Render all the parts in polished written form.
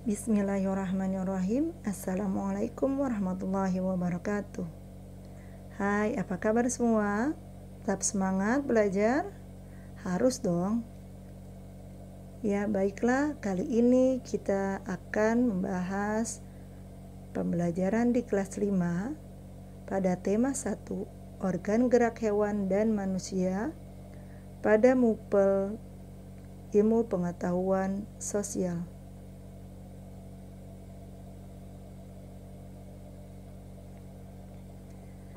Bismillahirrahmanirrahim. Assalamualaikum warahmatullahi wabarakatuh. Hai, apa kabar semua? Tetap semangat belajar? Harus dong. Ya, baiklah, kali ini kita akan membahas pembelajaran di kelas 5 pada tema 1, organ gerak hewan dan manusia pada MUPEL Ilmu Pengetahuan Sosial.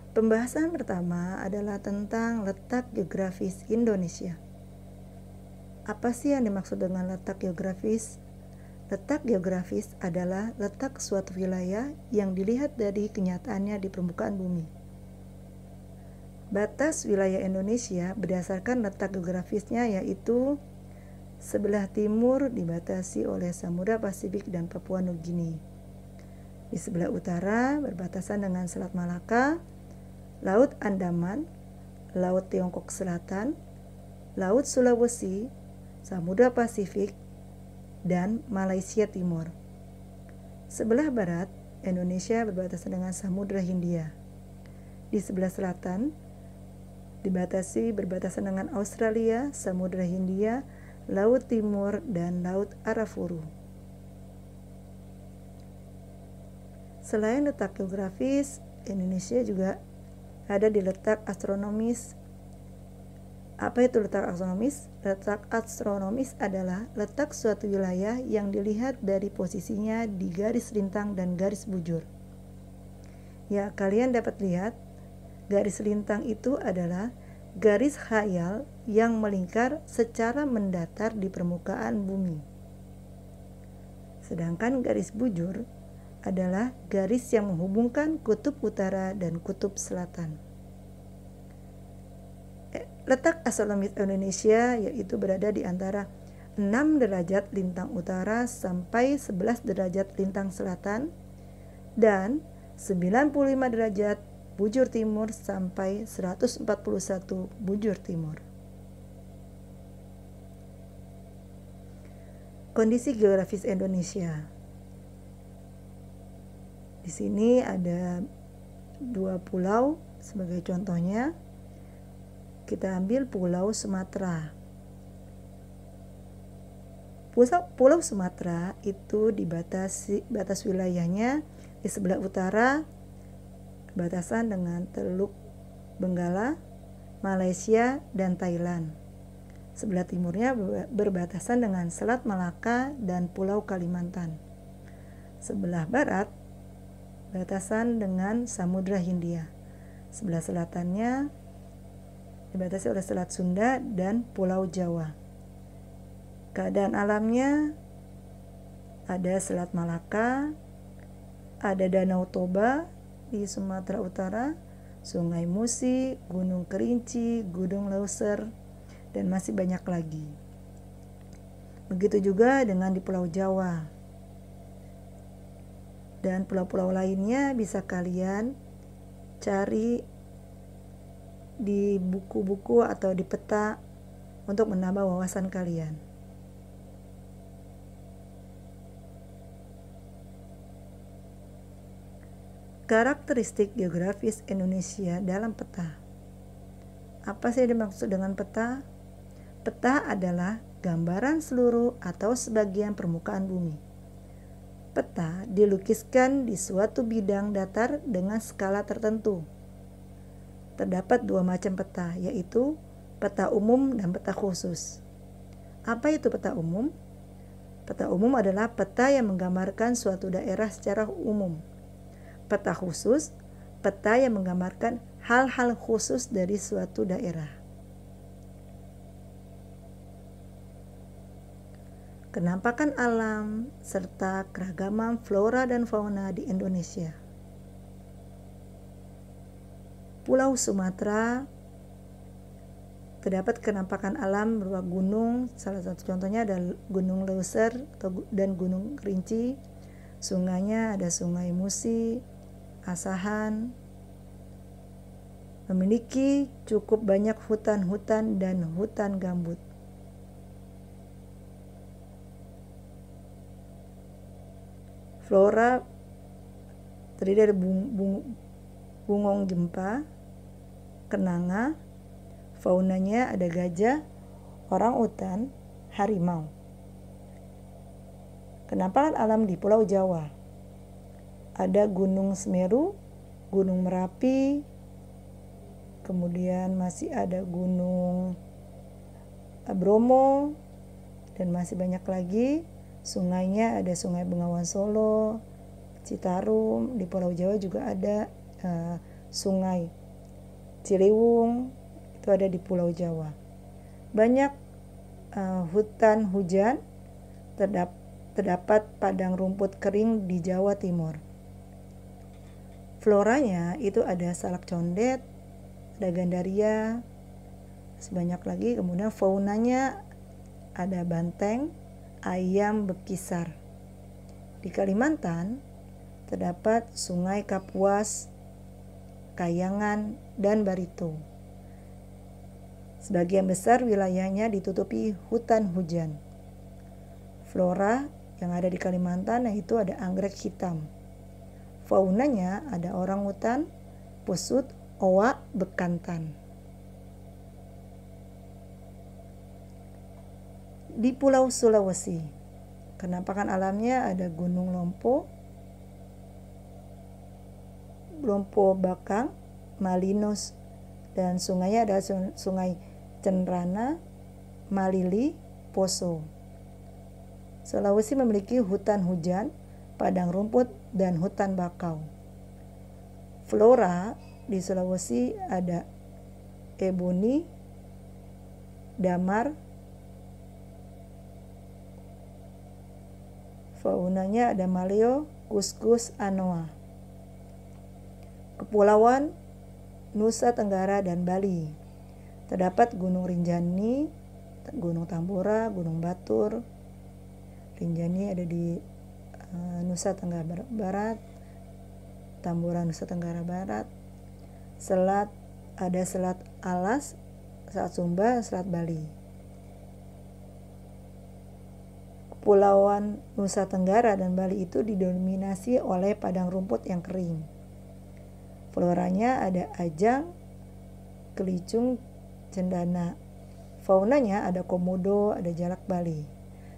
Pembahasan pertama adalah tentang letak geografis Indonesia. Apa sih yang dimaksud dengan letak geografis? Letak geografis adalah letak suatu wilayah yang dilihat dari kenyataannya di permukaan bumi. Batas wilayah Indonesia berdasarkan letak geografisnya yaitu sebelah timur dibatasi oleh Samudra Pasifik dan Papua Nugini. Di sebelah utara berbatasan dengan Selat Malaka, Laut Andaman, Laut Tiongkok Selatan, Laut Sulawesi, Samudra Pasifik, dan Malaysia Timur. Sebelah barat, Indonesia berbatasan dengan Samudra Hindia. Di sebelah selatan, berbatasan dengan Australia, Samudra Hindia, Laut Timur, dan Laut Arafuru. Selain letak geografis, Indonesia juga ada di letak astronomis. Apa itu letak astronomis? Letak astronomis adalah letak suatu wilayah yang dilihat dari posisinya di garis lintang dan garis bujur. Ya, kalian dapat lihat, garis lintang itu adalah garis khayal yang melingkar secara mendatar di permukaan bumi. Sedangkan garis bujur adalah garis yang menghubungkan kutub utara dan kutub selatan. Letak astronomis Indonesia yaitu berada di antara 6 derajat lintang utara sampai 11 derajat lintang selatan dan 95 derajat bujur timur sampai 141 bujur timur. Kondisi geografis Indonesia. Di sini ada 2 pulau sebagai contohnya. Kita ambil Pulau Sumatera. Pulau Sumatera itu batas wilayahnya di sebelah utara berbatasan dengan Teluk Benggala, Malaysia, dan Thailand. Sebelah timurnya berbatasan dengan Selat Malaka dan Pulau Kalimantan. Sebelah barat batasan dengan Samudra Hindia. Sebelah selatannya dibatasi oleh Selat Sunda dan Pulau Jawa. Keadaan alamnya ada Selat Malaka, ada Danau Toba di Sumatera Utara, Sungai Musi, Gunung Kerinci, Gunung Leuser, dan masih banyak lagi. Begitu juga dengan di Pulau Jawa. Dan pulau-pulau lainnya bisa kalian cari di buku-buku atau di peta untuk menambah wawasan kalian. Karakteristik geografis Indonesia dalam peta. Apa sih yang dimaksud dengan peta? Peta adalah gambaran seluruh atau sebagian permukaan bumi. Peta dilukiskan di suatu bidang datar dengan skala tertentu. Terdapat 2 macam peta, yaitu peta umum dan peta khusus. Apa itu peta umum? Peta umum adalah peta yang menggambarkan suatu daerah secara umum. Peta khusus, peta yang menggambarkan hal-hal khusus dari suatu daerah. Kenampakan alam serta keragaman flora dan fauna di Indonesia. Pulau Sumatera terdapat kenampakan alam berupa gunung, salah satu contohnya adalah Gunung Leuser dan Gunung Kerinci. Sungainya ada Sungai Musi, Asahan. Memiliki cukup banyak hutan-hutan dan hutan gambut. Flora terdiri dari bungong jempa, kenanga. Faunanya ada gajah, orang utan, harimau. Penampakan alam di Pulau Jawa. Ada Gunung Semeru, Gunung Merapi, kemudian masih ada Gunung Bromo, dan masih banyak lagi. Sungainya ada Sungai Bengawan Solo, Citarum. Di Pulau Jawa juga ada Sungai Ciliwung, itu ada di Pulau Jawa. Banyak hutan hujan, terdapat padang rumput kering di Jawa Timur. Floranya itu ada salak condet, ada gandaria, sebanyak lagi. Kemudian faunanya ada banteng, ayam bekisar. Di Kalimantan terdapat Sungai Kapuas, Kayangan, dan Barito. Sebagian besar wilayahnya ditutupi hutan hujan. Flora yang ada di Kalimantan yaitu ada anggrek hitam. Faunanya ada orangutan, pusut, owa, bekantan. Di Pulau Sulawesi, penampakan alamnya ada Gunung Lompo Bakang, Malinos, dan sungainya ada Sungai Cenrana, Malili, Poso. Sulawesi memiliki hutan hujan, padang rumput, dan hutan bakau. Flora di Sulawesi ada ebony, damar. Faunanya ada maleo, kuskus, anoa. Kepulauan Nusa Tenggara dan Bali. Terdapat Gunung Rinjani, Gunung Tambora, Gunung Batur. Rinjani ada di Nusa Tenggara Barat, Tambora Nusa Tenggara Barat. Selat ada Selat Alas, Selat Sumba, Selat Bali. Kepulauan Nusa Tenggara dan Bali itu didominasi oleh padang rumput yang kering. Floranya ada ajang, kelicung, cendana. Faunanya ada komodo, ada jalak Bali.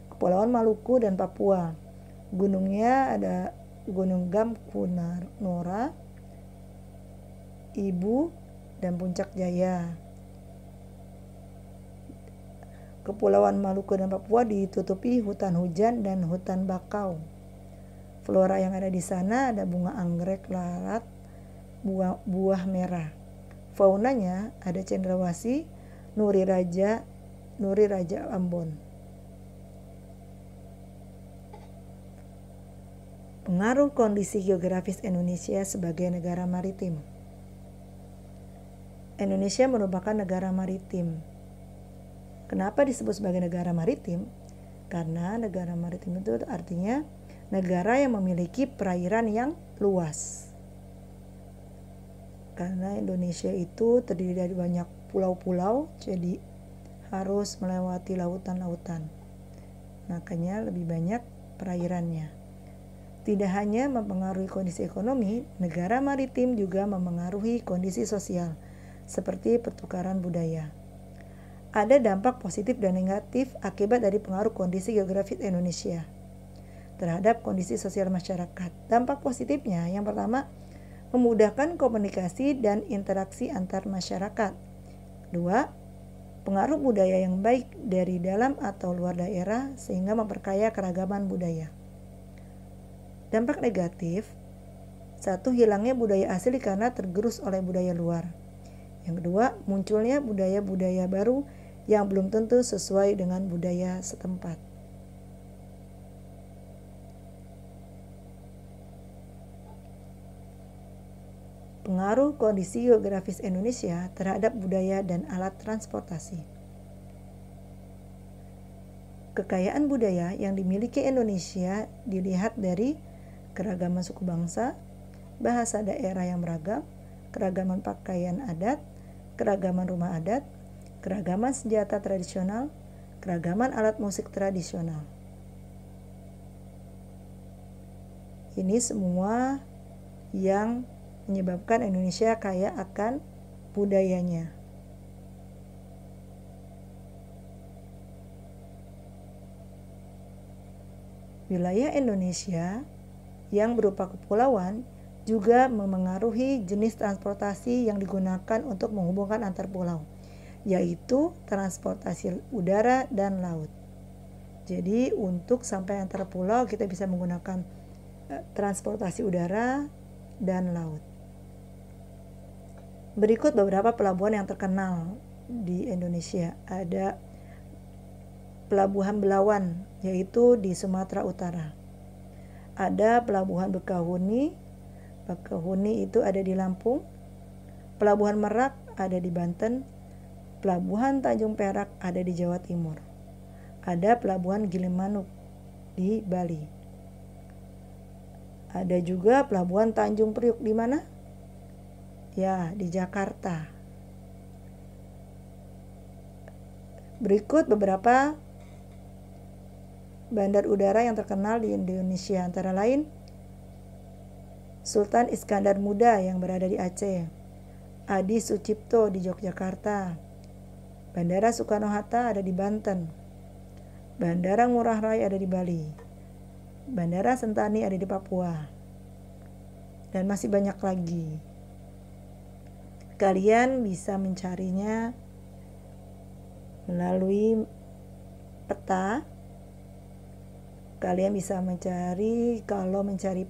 Kepulauan Maluku dan Papua. Gunungnya ada Gunung Gamkunora, Ibu, dan Puncak Jaya. Kepulauan Maluku dan Papua ditutupi hutan hujan dan hutan bakau. Flora yang ada di sana ada bunga anggrek larat, buah merah. Faunanya ada cendrawasih, nuri raja Ambon. Pengaruh kondisi geografis Indonesia sebagai negara maritim. Indonesia merupakan negara maritim. Kenapa disebut sebagai negara maritim? Karena negara maritim itu artinya negara yang memiliki perairan yang luas. Karena Indonesia itu terdiri dari banyak pulau-pulau, jadi harus melewati lautan-lautan. Makanya lebih banyak perairannya. Tidak hanya mempengaruhi kondisi ekonomi, negara maritim juga mempengaruhi kondisi sosial, seperti pertukaran budaya. Ada dampak positif dan negatif akibat dari pengaruh kondisi geografis Indonesia terhadap kondisi sosial masyarakat. Dampak positifnya, yang pertama, memudahkan komunikasi dan interaksi antar masyarakat. Kedua, pengaruh budaya yang baik dari dalam atau luar daerah sehingga memperkaya keragaman budaya. Dampak negatif, satu, hilangnya budaya asli karena tergerus oleh budaya luar. Yang kedua, munculnya budaya-budaya baru yang belum tentu sesuai dengan budaya setempat. Pengaruh kondisi geografis Indonesia terhadap budaya dan alat transportasi. Kekayaan budaya yang dimiliki Indonesia dilihat dari keragaman suku bangsa, bahasa daerah yang beragam, keragaman pakaian adat, keragaman rumah adat, keragaman senjata tradisional, keragaman alat musik tradisional. Ini semua yang menyebabkan Indonesia kaya akan budayanya. Wilayah Indonesia yang berupa kepulauan juga memengaruhi jenis transportasi yang digunakan untuk menghubungkan antar pulau, yaitu transportasi udara dan laut. Jadi untuk sampai antar pulau kita bisa menggunakan transportasi udara dan laut. Berikut beberapa pelabuhan yang terkenal di Indonesia. Ada Pelabuhan Belawan, yaitu di Sumatera Utara. Ada Pelabuhan Bekahuni. Bekahuni itu ada di Lampung. Pelabuhan Merak ada di Banten. Pelabuhan Tanjung Perak ada di Jawa Timur. Ada Pelabuhan Gilimanuk di Bali. Ada juga Pelabuhan Tanjung Priuk di mana? Ya, di Jakarta. Berikut beberapa bandar udara yang terkenal di Indonesia, antara lain Sultan Iskandar Muda yang berada di Aceh, Adi Sucipto di Yogyakarta, Bandara Soekarno-Hatta ada di Banten, Bandara Ngurah Rai ada di Bali, Bandara Sentani ada di Papua, dan masih banyak lagi. Kalian bisa mencarinya melalui peta. Kalian bisa mencari, kalau mencari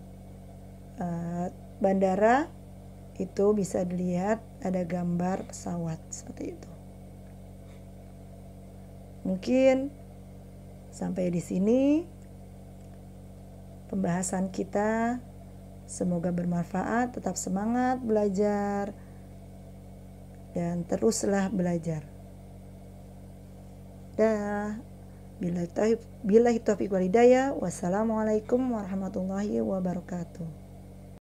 bandara itu bisa dilihat ada gambar pesawat seperti itu. Mungkin sampai di sini pembahasan kita. Semoga bermanfaat, tetap semangat belajar dan teruslah belajar. Dah. Billahi taufiq wal hidayah. Wassalamualaikum warahmatullahi wabarakatuh.